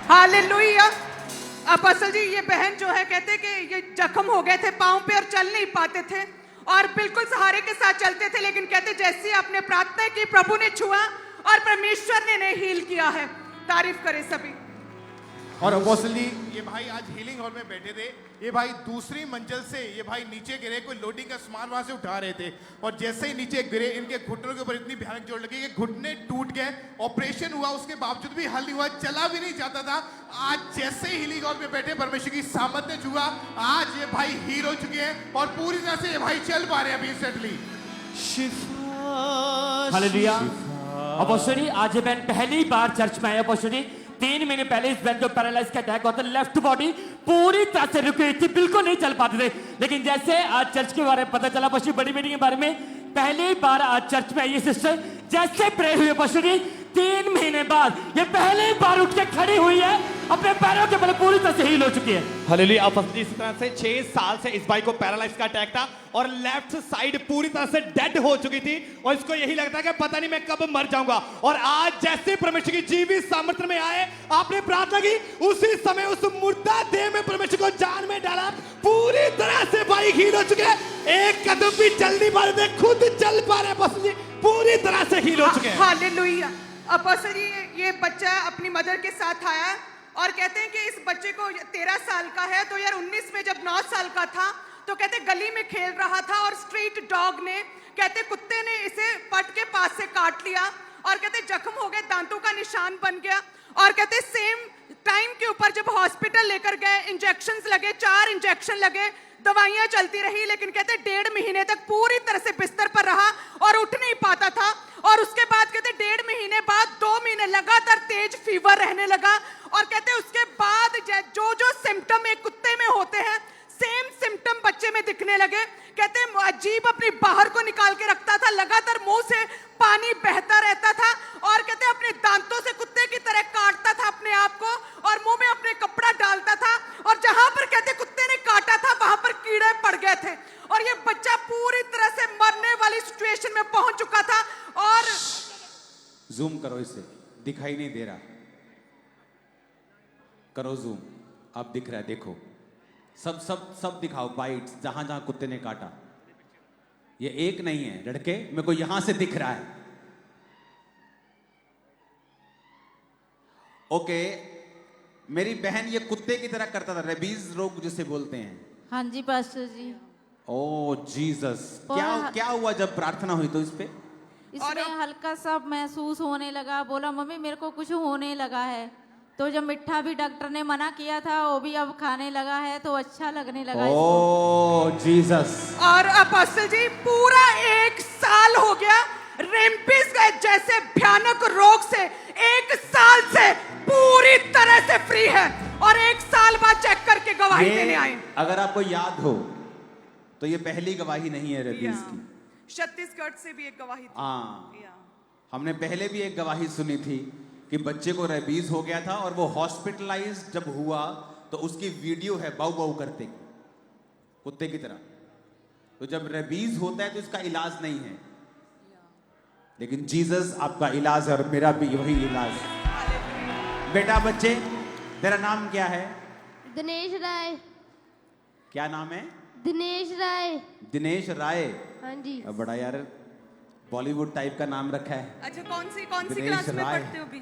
Hallelujah. Apostle जी, ये बहन जो है कहते कि ये जख्म हो गए थे पांव पे और चल नहीं पाते थे और बिल्कुल सहारे के साथ चलते थे, लेकिन कहते जैसे आपने प्रार्थना की प्रभु ने छुआ और परमेश्वर ने इन्हें हील किया है। तारीफ करें सभी। और अपोस्टल जी, ये भाई आज हीलिंग हॉल में बैठे थे। ये भाई दूसरी मंजिल से ये भाई नीचे गिरे, कोई लोडिंग का सामान वहां से उठा रहे थे और जैसे ही नीचे गिरे इनके घुटनों के ऊपर इतनी भयानक चोट लगी कि घुटने टूट गए। ऑपरेशन हुआ, उसके बावजूद भी हल नहीं हुआ, चला भी नहीं जाता था। आज जैसे ही हीलिंग हॉल में बैठे परमेश्वर की सामर्थ ने छुआ, आज ये भाई हील हो चुके हैं और पूरी तरह से ये भाई चल पा रहे हैं अभी इंस्टेंटली। हालेलुया। अपोस्टल जी, आज ये बहन पहली बार चर्च में आई। अपोस्टल जी, 3 महीने पहले इस बहन को पैरालाइज का अटैक होता, लेफ्ट बॉडी पूरी तरह से रुकी हुई थी, बिल्कुल नहीं चल पाते थे। लेकिन जैसे आज चर्च के बारे में पता चला, अपोस्टल बड़ी मीटिंग के बारे में, पहली बार आज चर्च में आई ये सिस्टर, जैसे प्रे हुई अपोस्टल जी, 3 महीने बाद ये पहली बार उठ के खड़ी हुई है, अपने पैरों के बल पूरी तरह से हील हो चुकी है। हालेलुया। अपोस्टल जी, इस तरह से 6 साल से इस भाई को पैरालाइज का अटैक था और लेफ्ट साइड पूरी तरह से डेड हो चुकी थी और इसको यही लगता है कि पता नहीं मैं कब मर जाऊंगा। और आज जैसे परमेश्वर की जीवित सामर्थ्य में आए, आपने प्रार्थना की, उसी समय उस मुर्दा देह में परमेश्वर को जान में डाला, पूरी तरह से भाई हील हो चुके हैं। एक कदम भी चल नहीं पा रहे थे, खुद चल पा रहे। अपोस्टल जी, पूरी तरह से हील हो चुके हैं। हालेलुया। अपोस्टल जी, ये बच्चा अपनी मदर के साथ आया और कहते हैं कि इस बच्चे को 13 साल का है। 2019 में जब 9 साल का था तो कहते गली में खेल रहा था और स्ट्रीट डॉग ने, कहते कुत्ते ने इसे पट के पास से काट लिया और कहते जख्म हो गए, दांतों का निशान बन गया। और कहते सेम टाइम के ऊपर जब हॉस्पिटल लेकर गए, इंजेक्शंस लगे, 4 इंजेक्शन लगे, दवाइयां चलती रही, लेकिन कहते 1.5 महीने तक पूरी तरह से बिस्तर पर रहा और उठ नहीं पाता था। और उसके बाद कहते 1.5 महीने बाद 2 महीने लगातार तेज फीवर रहने लगा और कहते उसके बाद जो जो सिम्टम एक कुत्ते में होते हैं, सेम सिम्टम बच्चे में दिखने लगे। कहते अजीब अपनी बाहर को निकाल के रखता था, लगातार मुंह से पानी बहता रहता था और कहते अपने दांतों से कुत्ते की तरह काटता था अपने आप को और मुंह में अपने कपड़ा डालता था और जहां पर कहते कुत्ते ने काटा था वहां पर कीड़े पड़ गए थे और ये बच्चा पूरी तरह से मरने वाली सिचुएशन में पहुंच चुका था। और जूम करो, इसे दिखाई नहीं दे रहा, करो जूम, अब दिख रहा है, देखो, सब सब सब दिखाओ, बाइट्स जहां जहां कुत्ते ने काटा। ये एक नहीं है लड़के, मेरे को यहां से दिख रहा है। ओके, मेरी बहन ये कुत्ते की तरह करता था, रेबीज रोग जिसे बोलते हैं। हाँ जी पास्टर जी। ओ जीसस, क्या क्या हुआ जब प्रार्थना हुई तो इस पे? इसमें हल्का सा महसूस होने लगा, बोला मम्मी मेरे को कुछ होने लगा है, तो जब मिठा भी डॉक्टर ने मना किया था वो भी अब खाने लगा है तो अच्छा लगने लगा। ओ जीसस। और अपोस्टल जी, पूरा 1 साल हो गया रेम्पिस जैसे भयानक रोग से 1 साल से पूरी तरह से फ्री है और 1 साल बाद चेक करके गवाही देने आए। अगर आपको याद हो तो ये पहली गवाही नहीं है रेबीज की, छत्तीसगढ़ से भी एक गवाही थी। हाँ, हमने पहले भी एक गवाही सुनी थी कि बच्चे को रेबीज हो गया था और वो हॉस्पिटलाइज जब हुआ तो उसकी वीडियो है बाऊ बाऊ करते कुत्ते की तरह। तो जब रेबीज होता है तो इसका इलाज नहीं है, लेकिन जीसस आपका इलाज है और मेरा भी वही इलाज। बेटा बच्चे, तेरा नाम क्या है? दिनेश राय। क्या नाम है? दिनेश राय। दिनेश राय। हाँ जी। बड़ा यार बॉलीवुड टाइप का नाम रखा है। अच्छा, कौन सी क्लास में पढ़ते हो अभी?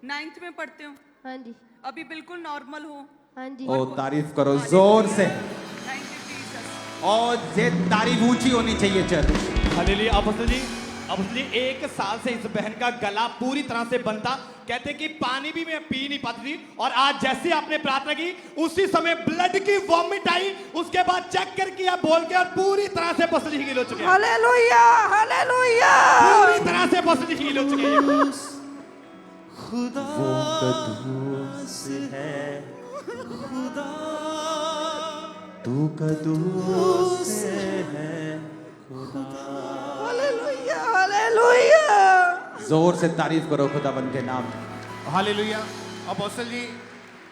9th में पढ़ते हो? हाँ जी। अभी बिल्कुल नॉर्मल हो? हाँ जी। ओ तारीफ करो जोर से, थैंक यू जीसस। और ये तारीफ ऊंची होनी चाहिए चर्च। हालेलुया। अपोस्टल जी, 1 साल से इस बहन का गला पूरी तरह से बंद था, कहते कि पानी भी मैं पी नहीं पाती थी और आज जैसे आपने प्रार्थना की उसी समय ब्लड की वॉमिट आई, उसके बाद चेक कर किया बोल के और पूरी तरह से अपोस्टल जी हील हो चुके हैं। Hallelujah, hallelujah. पूरी तरह से अपोस्टल जी हील हो चुके हैं। खुदा है, खुदा तू कदूस है खुदा। Hallelujah, hallelujah. जोर से तारीफ करो खुदाबंद के नाम। हालेलुया। अपोस्टल जी,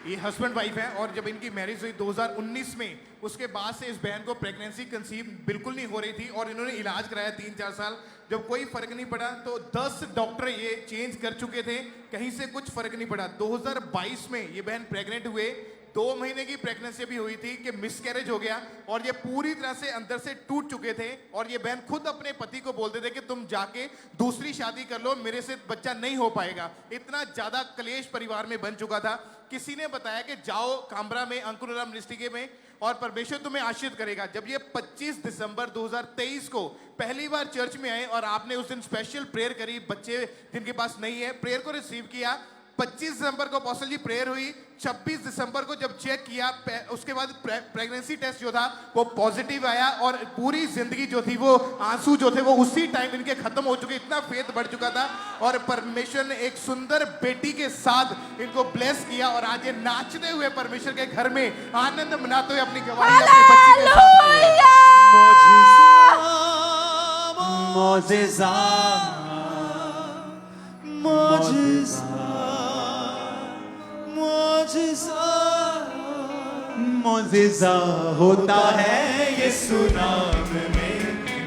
ये हस्बैंड वाइफ है और जब इनकी मैरिज हुई 2019 में, उसके बाद से इस बहन को प्रेगनेंसी कंसीव बिल्कुल नहीं हो रही थी और इन्होंने इलाज कराया 3-4 साल। जब कोई फर्क नहीं पड़ा तो 10 डॉक्टर ये चेंज कर चुके थे, कहीं से कुछ फर्क नहीं पड़ा। 2022 में ये बहन प्रेग्नेंट हुए, 2 महीने की प्रेगनेंसी भी हुई थी कि मिसकैरेज हो गया और ये पूरी तरह से अंदर से टूट चुके थे। और ये बहन खुद अपने पति को बोलते थे कि तुम जाके दूसरी शादी कर लो, मेरे से बच्चा नहीं हो पाएगा। इतना ज्यादा क्लेश परिवार में बन चुका था। किसी ने बताया कि जाओ काम्ब्रा में अंकुर मिनिस्ट्री में और परमेश्वर तुम्हें आशीर्वाद करेगा। जब ये 25 दिसंबर 2023 को पहली बार चर्च में आए और आपने उस दिन स्पेशल प्रेयर करी, बच्चे जिनके पास नहीं है प्रेयर को रिसीव किया। 25 दिसंबर को अपोस्टल जी प्रेयर हुई। 26 दिसंबर को जब चेक किया, उसके बाद प्रेगनेंसी टेस्ट जो था वो पॉजिटिव आया और पूरी जिंदगी जो थी वो आंसू जो थे वो उसी टाइम इनके खत्म हो चुके। इतना फेथ बढ़ चुका था और परमेश्वर ने एक सुंदर बेटी के साथ इनको ब्लेस किया और आज ये नाचते हुए परमेश्वर के घर में आनंद मनाते हुए अपनी गवाही अपनी बच्ची के साथ मोजिज़ा होता है यीशु नाम में,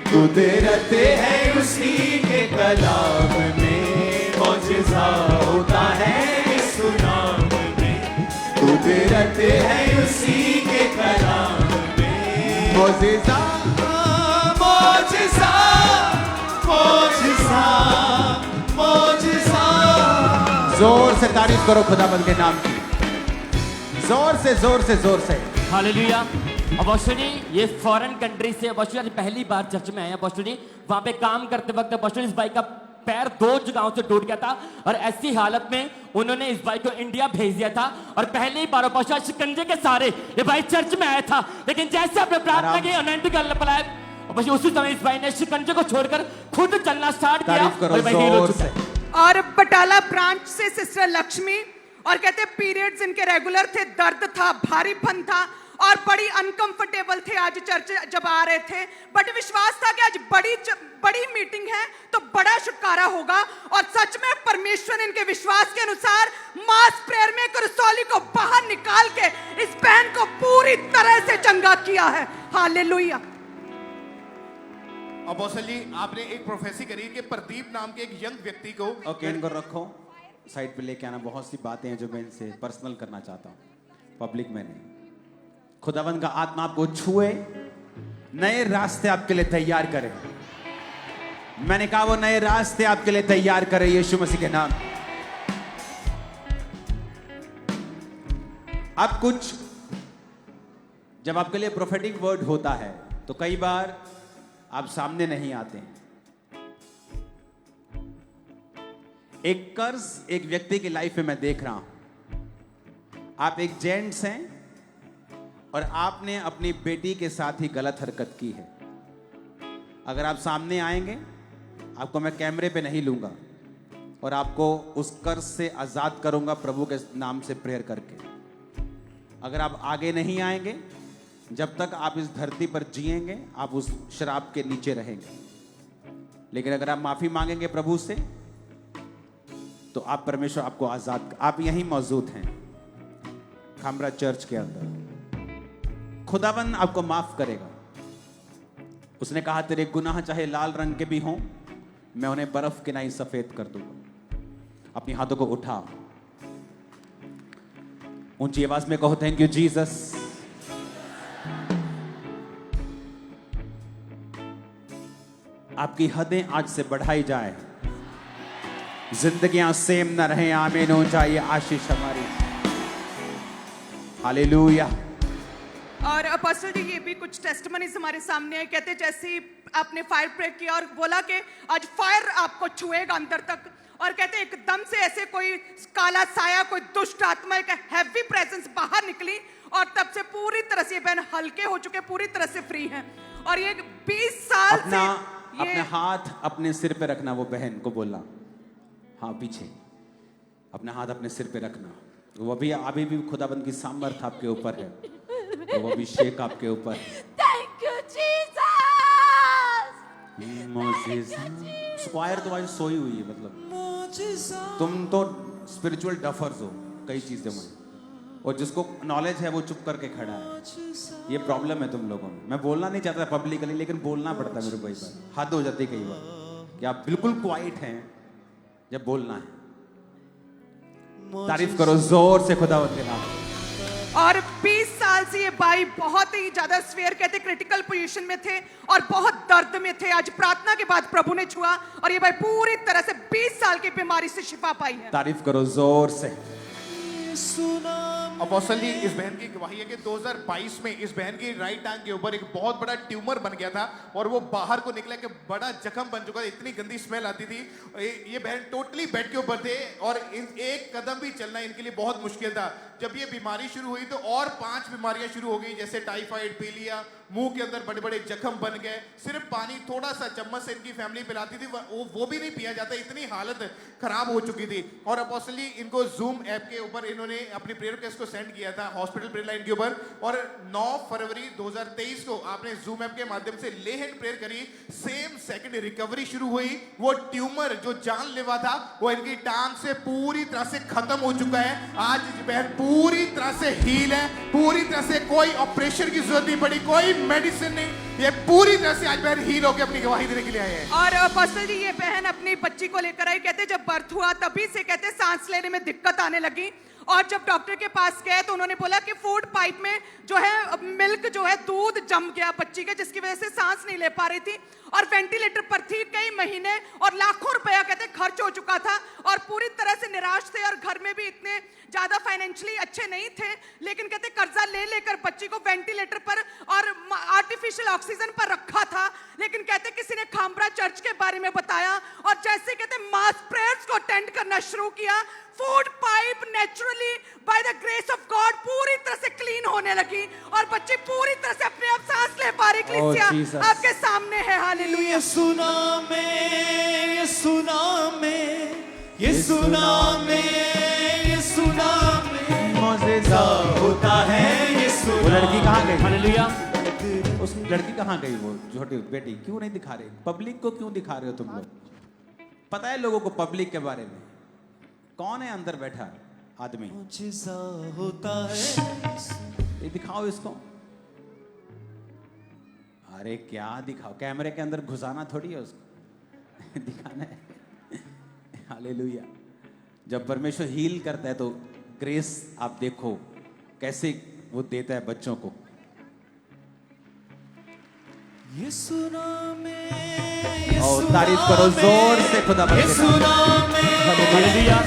कुदरत है उसी के कलाम में। मोजिज़ा होता है यीशु नाम में, कुदरत है उसी के कलाम में। मोजिज़ा मोजिज़ा मोजिज़ा मोजिज़ा। जोर से तारीफ करो खुदाबंद के नाम की, जोर से जोर से जोर से। हालेलुया। अपोस्टल जी ये फॉरेन कंट्री से अपोस्टल जी पहली बार चर्च में आए। अपोस्टल जी वहां पे काम करते वक्त अपोस्टल इस भाई का पैर 2 जगहों से टूट गया था और ऐसी हालत में उन्होंने इस भाई को इंडिया भेज दिया था और पहली बार अपोस्टल शिकंजे के सारे ये भाई चर्च में आया था। लेकिन जैसे आपने प्रार्थना की अनंत का लपलाए अपोस्टल उसी समय इस भाई ने शिकंजे को छोड़कर खुद चलना स्टार्ट किया और भाई हील हो चुका है। और बटाला ब्रांच से सिस्टर लक्ष्मी और कहते पीरियड्स इनके रेगुलर थे, दर्द था, भारीपन था और बड़ी अनकंफर्टेबल थे आज चर्च जब आ रहे थे। बट विश्वास था कि आज बड़ी मीटिंग है तो बड़ा छुटकारा होगा और सच में परमेश्वर इनके विश्वास के अनुसार मास प्रेयर में करसौली को बाहर निकाल के इस बहन को पूरी तरह से चंगा किया है। हालेलुया। अपोस्टल जी आपने एक प्रोफेसी करी कि प्रदीप नाम के एक यंग व्यक्ति को ओके इनको रखो साइड पे लेके आना। बहुत सी बातें हैं जो मैं इनसे पर्सनल करना चाहता हूँ, पब्लिक में नहीं। खुदावंद का आत्मा आपको छुए, नए रास्ते आपके लिए तैयार करे। मैंने कहा वो नए रास्ते आपके लिए तैयार करे यीशु मसीह के नाम। अब कुछ जब आपके लिए प्रोफेटिक वर्ड होता है तो कई बार आप सामने नहीं आते हैं। एक कर्ज एक व्यक्ति की लाइफ में मैं देख रहा हूं। आप एक जेंट्स हैं और आपने अपनी बेटी के साथ ही गलत हरकत की है। अगर आप सामने आएंगे, आपको मैं कैमरे पे नहीं लूंगा और आपको उस कर्ज से आजाद करूंगा प्रभु के नाम से प्रेयर करके। अगर आप आगे नहीं आएंगे, जब तक आप इस धरती पर जिएंगे आप उस शराब के नीचे रहेंगे। लेकिन अगर आप माफी मांगेंगे प्रभु से तो आप परमेश्वर आपको आजाद। आप यहीं मौजूद हैं खामरा चर्च के अंदर। खुदावन आपको माफ करेगा। उसने कहा तेरे गुनाह चाहे लाल रंग के भी हों, मैं उन्हें बर्फ के नहीं सफेद कर दूंगा। अपनी हाथों को उठा, ऊंची आवाज में कहो थैंक यू जीसस। आपकी हदें आज से बढ़ाई जाए, जिंदगियां सेम न रहे। आमीन हो जाए आशीष हमारी। हालेलुया। और अपोस्टल जी ये भी कुछ टेस्टिमनीज हमारे सामने है। कहते जैसे ही आपने फायर प्रे किया और बोला कि आज फायर आपको छुएगा अंदर तक, और कहते एकदम से ऐसे कोई काला साया, कोई दुष्ट आत्मा, एक हैवी प्रेजेंस बाहर निकली और तब से पूरी तरह से ये बहन हल्के हो चुके, पूरी तरह से फ्री हैं। और ये 20 साल से अपने हाथ अपने सिर पे रखना। वो बहन को बोलना, हाँ पीछे अपना हाथ अपने सिर पे रखना। वो अभी भी खुदाबंद की सामर्थ आपके ऊपर है, वो अभिषेक आपके ऊपर है। Thank you Jesus. स्क्वायर तो आज सोई हुई है, मतलब तुम तो स्पिरिचुअल डफर्स हो कई चीजों में। और जिसको नॉलेज है वो चुप करके खड़ा है। ये प्रॉब्लम है तुम लोगों में। मैं बोलना नहीं चाहता पब्लिकली, लेकिन बोलना पड़ता है मेरे को। कई बार हद हो जाती है, कई बार कि आप बिल्कुल क्वाइट हैं जब बोलना है। तारीफ करो जोर से खुदा के नाम। और 20 साल से ये भाई बहुत ही ज्यादा स्वेयर कहते क्रिटिकल पोजीशन में थे और बहुत दर्द में थे। आज प्रार्थना के बाद प्रभु ने छुआ और ये भाई पूरी तरह से 20 साल की बीमारी से शिफा पाई है। तारीफ करो जोर से। अपोस्टल जी, इस बहन की गवाही है कि 2022 में इस बहन की राइट टांग के ऊपर एक बहुत बड़ा ट्यूमर बन गया था और वो बाहर को निकला कि बड़ा जख्म बन चुका था। इतनी गंदी स्मेल आती थी। ये बहन टोटली बेड के ऊपर थे और एक कदम भी चलना इनके लिए बहुत मुश्किल था। जब ये बीमारी शुरू हुई तो और 5 बीमारियां शुरू हो गई, जैसे टाइफाइड, पीलिया, मुंह के अंदर बड़े बड़े जख्म बन गए। सिर्फ पानी थोड़ा सा चम्मच से इनकी फैमिली पिलाती थी, वो भी नहीं पिया जाता। इतनी हालत खराब हो चुकी थी। और अपोस्टल जी, इनको जूम ऐप के ऊपर इन्होंने अपनी प्रेयर रिक्वेस्ट को सेंड किया था हॉस्पिटल प्रेयर लाइन के ऊपर, और 9 फरवरी 2023 को आपने जूम ऐप के माध्यम से ले हैंड प्रेयर करी। सेम सेकंड रिकवरी शुरू हुई। वो ट्यूमर जो जानलेवा था वो इनकी टांग से पूरी तरह से खत्म हो चुका है। आज बहन पूरी तरह से हील है, पूरी तरह से कोई ऑपरेशन की जरूरत नहीं पड़ी, कोई मेडिसिन नहीं। ये पूरी तरह से आज बहन हील होकर अपनी गवाही देने के लिए आए हैं। और पास्टर जी, ये बहन अपनी बच्ची को लेकर आई। कहते जब बर्थ हुआ तभी से कहते सांस लेने में दिक्कत आने लगी और जब डॉक्टर के पास गए तो उन्होंने बोला कि फूड पाइप में जो है मिल्क जो है दूध जम गया बच्ची के, जिसकी वजह से सांस नहीं ले पा रही थी और वेंटिलेटर पर थी कई महीने और लाखों रुपया कहते खर्च हो चुका था और पूरी तरह से निराश थे और घर में भी इतने ज्यादा फाइनेंशियली अच्छे नहीं थे। लेकिन कहते कर्जा ले लेकर बच्ची को वेंटिलेटर पर और आर्टिफिशियल ऑक्सीजन पर रखा था। लेकिन कहते किसी ने खामरा चर्च के बारे में बताया और जैसे कहते मास प्रेयर्स को अटेंड करना शुरू किया, food pipe naturally by the grace of God पूरी तरह से क्लीन होने लगी और बच्ची पूरी तरह से अपने आप सांस ले पा रही। कलीसिया आपके सामने है। हालेलुया। यीशु नाम में, यीशु नाम में, यीशु नाम में, यीशु नाम में मौजूदा होता है। यीशु वो लड़की कहाँ गई? हालेलुया। उस लड़की कहाँ गई? वो छोटी बेटी क्यों नहीं दिखा रहे? पब्लिक को क्यों दिखा रहे हो तुम लोग? पता है लोगों को पब्लिक के बारे में? कौन है अंदर बैठा आदमी? मौजूदा होता है। ये दिखाओ इसको। अरे क्या दिखाओ? कैमरे के अंदर घुसाना थोड़ी है उसको दिखाना है। हालेलुया। जब परमेश्वर हील करता है तो ग्रेस आप देखो कैसे वो देता है बच्चों को। यीशु नाम में, और तारीफ करो जोर से खुदा बंदे यीशु नाम में। हालेलुया।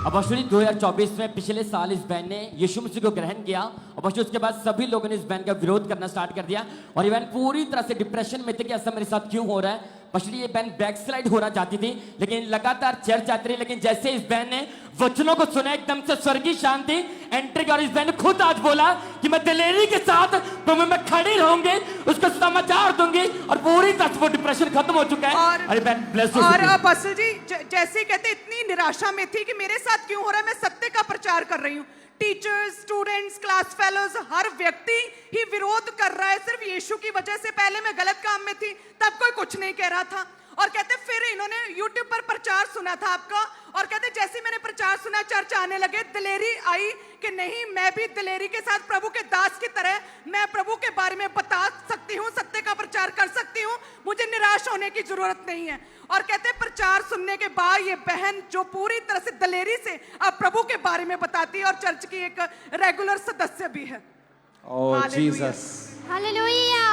अपोस्टली 2024 में पिछले साल इस बहन ने यीशु मसीह को ग्रहण किया और उसके बाद सभी लोगों ने इस बहन का विरोध करना स्टार्ट कर दिया और ये बहन पूरी तरह से डिप्रेशन में थे कि ऐसा मेरे साथ क्यों हो रहा है। पछली ये बहन बैकस्लाइड होना चाहती थी लेकिन लगातार चर्च जाती रही। लेकिन जैसे इस बहन ने वचनों को सुना एकदम से स्वर्गीय शांति एंट्री और इस बहन ने खुद आज बोला कि मैं दिलेरी के साथ प्रभु में खड़ी रहूंगी, उसको समाचार दूंगी और पूरी तरह से वो डिप्रेशन खत्म हो चुका है। अरे बहन ब्लेस और पास्टर जी जैसे कहते इतनी निराशा में थी कि मेरे साथ क्यों हो रहा है, मैं सत्य का प्रचार कर रही हूँ। टीचर्स, स्टूडेंट्स, क्लास फेलोज, हर व्यक्ति ही विरोध कर रहा है सिर्फ यीशु की वजह से। पहले मैं गलत काम में थी तब कोई कुछ नहीं कह रहा था और कहते फिर इन्होंने YouTube पर प्रचार सुना था आपका और कहते जैसे मैंने प्रचार सुना चर्च आने लगे, दिलेरी आई कि नहीं मैं भी दिलेरी के साथ प्रभु के दास की तरह मैं प्रभु के बारे में बता सकती हूँ, सत्य का प्रचार कर सकती हूँ, मुझे निराश होने की जरूरत नहीं है। और कहते प्रचार सुनने के बाद ये बहन जो पूरी तरह से दिलेरी से अब प्रभु के बारे में बताती है और चर्च की एक रेगुलर सदस्य भी है। ओह जीसस, हालेलुया।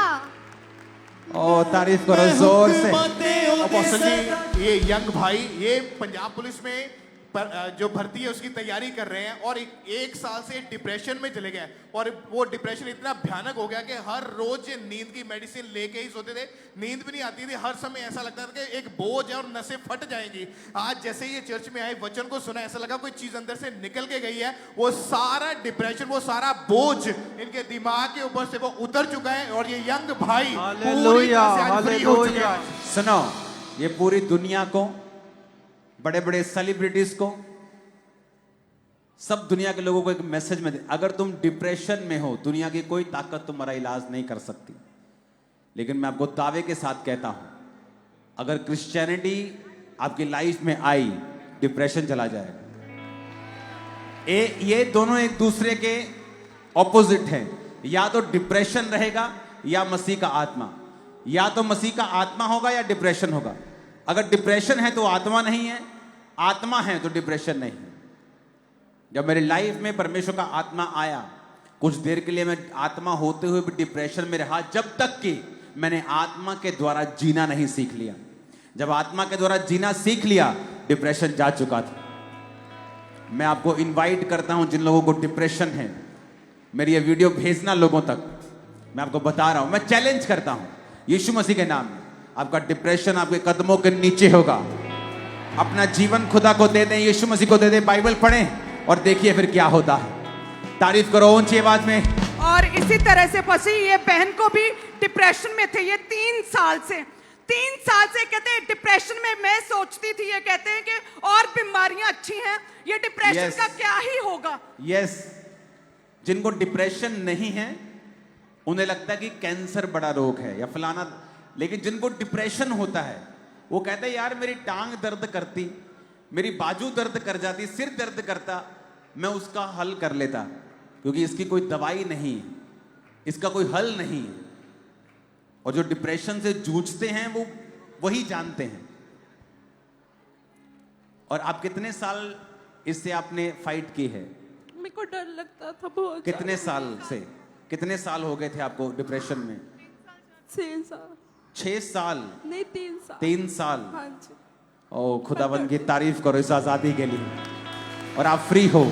ओह तारीफ करो जोर से। अपोस्टल जी, ये यंग भाई ये पंजाब पुलिस में जो भर्ती है उसकी तैयारी कर रहे हैं और एक साल से डिप्रेशन में चले गए और वो डिप्रेशन इतना भयानक हो गया कि हर रोज नींद की मेडिसिन लेके ही सोते थे, नींद भी नहीं आती थी। हर समय ऐसा लगता था कि एक बोझ है और नसें फट जाएंगी। आज जैसे ये चर्च में आए, वचन को सुना, ऐसा लगा कोई चीज अंदर से निकल के गई है। वो सारा डिप्रेशन, वो सारा बोझ इनके दिमाग के ऊपर से वो उतर चुका है और ये यंग भाई पूरी तरह से आज फ्री हो चुके हैं। सुनो, ये पूरी दुनिया को, बड़े बड़े सेलिब्रिटीज को, सब दुनिया के लोगों को एक मैसेज में दे, अगर तुम डिप्रेशन में हो दुनिया की कोई ताकत तुम्हारा इलाज नहीं कर सकती। लेकिन मैं आपको दावे के साथ कहता हूं, अगर क्रिश्चियनिटी आपकी लाइफ में आई डिप्रेशन चला जाएगा। ये दोनों एक दूसरे के ऑपोजिट हैं। या तो डिप्रेशन रहेगा या मसीह का आत्मा, या तो मसीह का आत्मा होगा या डिप्रेशन होगा। अगर डिप्रेशन है तो आत्मा नहीं है, आत्मा है तो डिप्रेशन नहीं है। जब मेरी लाइफ में परमेश्वर का आत्मा आया, कुछ देर के लिए मैं आत्मा होते हुए भी डिप्रेशन में रहा, जब तक कि मैंने आत्मा के द्वारा जीना नहीं सीख लिया। जब आत्मा के द्वारा जीना सीख लिया, डिप्रेशन जा चुका था। मैं आपको इनवाइट करता हूं, जिन लोगों को डिप्रेशन है, मेरी ये वीडियो भेजना लोगों तक। मैं आपको बता रहा हूं, मैं चैलेंज करता हूं यीशु मसीह के नाम में, आपका डिप्रेशन आपके कदमों के नीचे होगा। अपना जीवन खुदा को दे दें, यीशु मसीह को दे दें, बाइबल पढ़ें और देखिए फिर क्या होता है। तारीफ करो ऊंची आवाज में। और इसी तरह से पसी ये बहन को भी डिप्रेशन में थे ये 3 साल से। 3 साल से कहते हैं डिप्रेशन में मैं सोचती थी, ये कहते हैं कि और बीमारियां अच्छी हैं, ये डिप्रेशन Yes. का क्या ही होगा। यस, जिनको डिप्रेशन नहीं है उन्हें लगता है कि कैंसर बड़ा रोग है या फलाना, लेकिन जिनको डिप्रेशन होता है वो कहते हैं यार मेरी टांग दर्द करती, मेरी बाजू दर्द कर जाती, सिर दर्द करता, मैं उसका हल कर लेता, क्योंकि इसकी कोई दवाई नहीं है, इसका कोई हल नहीं है। और जो डिप्रेशन से जूझते हैं वो वही जानते हैं। और आप कितने साल इससे आपने फाइट की है? मेरे को डर लगता था बहुत। कितने साल से, कितने साल हो गए थे आपको डिप्रेशन में? 6 साल। 6 साल नहीं 3 साल। 3 साल। हाँ जी। ओ खुदाबंद की तारीफ करो इस आजादी के लिए। और आप फ्री हो,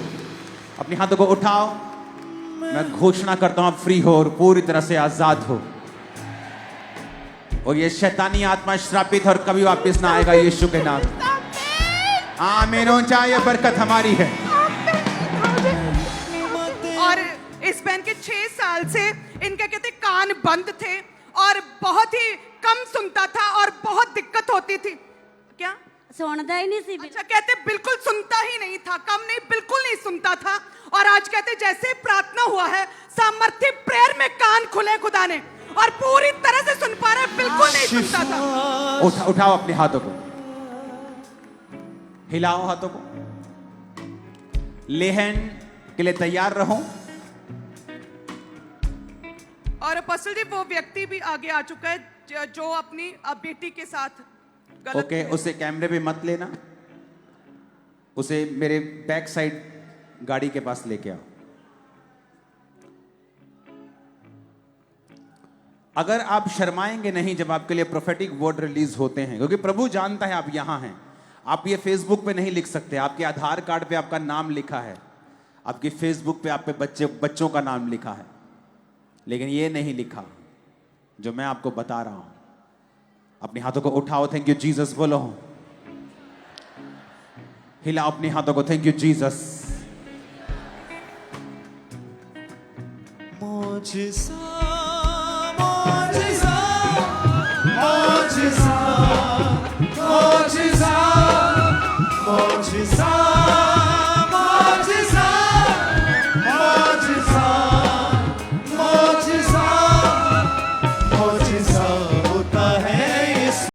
अपने हाथों को उठाओ, मैं घोषणा करता हूं आप फ्री हो और पूरी तरह से आजाद हो। और ये शैतानी आत्मा श्रापित और कभी वापस ना आएगा यीशु के नाम। आमीन। ऊंचा ये बरकत हमारी है। और इस बहन के 6 साल से इनके कहते कान बंद थे और बहुत ही कम सुनता था और बहुत दिक्कत होती थी। क्या सुनता ही नहीं सी। अच्छा, कहते बिल्कुल सुनता ही नहीं था, कम नहीं बिल्कुल नहीं सुनता था। और आज कहते जैसे प्रार्थना हुआ है, सामर्थ्य प्रेयर में कान खुले खुदा ने और पूरी तरह से सुन पा रहा है, बिल्कुल नहीं सुनता था। उठाओ अपने हाथों को, हिलाओ हाथों को, लेहन के लिए तैयार रहो। और अपोस्टल जी वो व्यक्ति भी आगे आ चुका है जो अपनी बेटी के साथ गलत ओके, उसे कैमरे पे मत लेना, उसे मेरे बैक साइड गाड़ी के पास लेके आओ। अगर आप शर्माएंगे नहीं जब आपके लिए प्रोफेटिक वर्ड रिलीज होते हैं, क्योंकि प्रभु जानता है आप यहां हैं। आप ये फेसबुक पे नहीं लिख सकते, आपके आधार कार्ड पे आपका नाम लिखा है, आपकी फेसबुक पे आपके बच्चों का नाम लिखा है, लेकिन ये नहीं लिखा जो मैं आपको बता रहा हूं। अपने हाथों को उठाओ, थैंक यू जीसस बोलो, हिलाओ अपने हाथों को, थैंक यू जीसस। मुझसे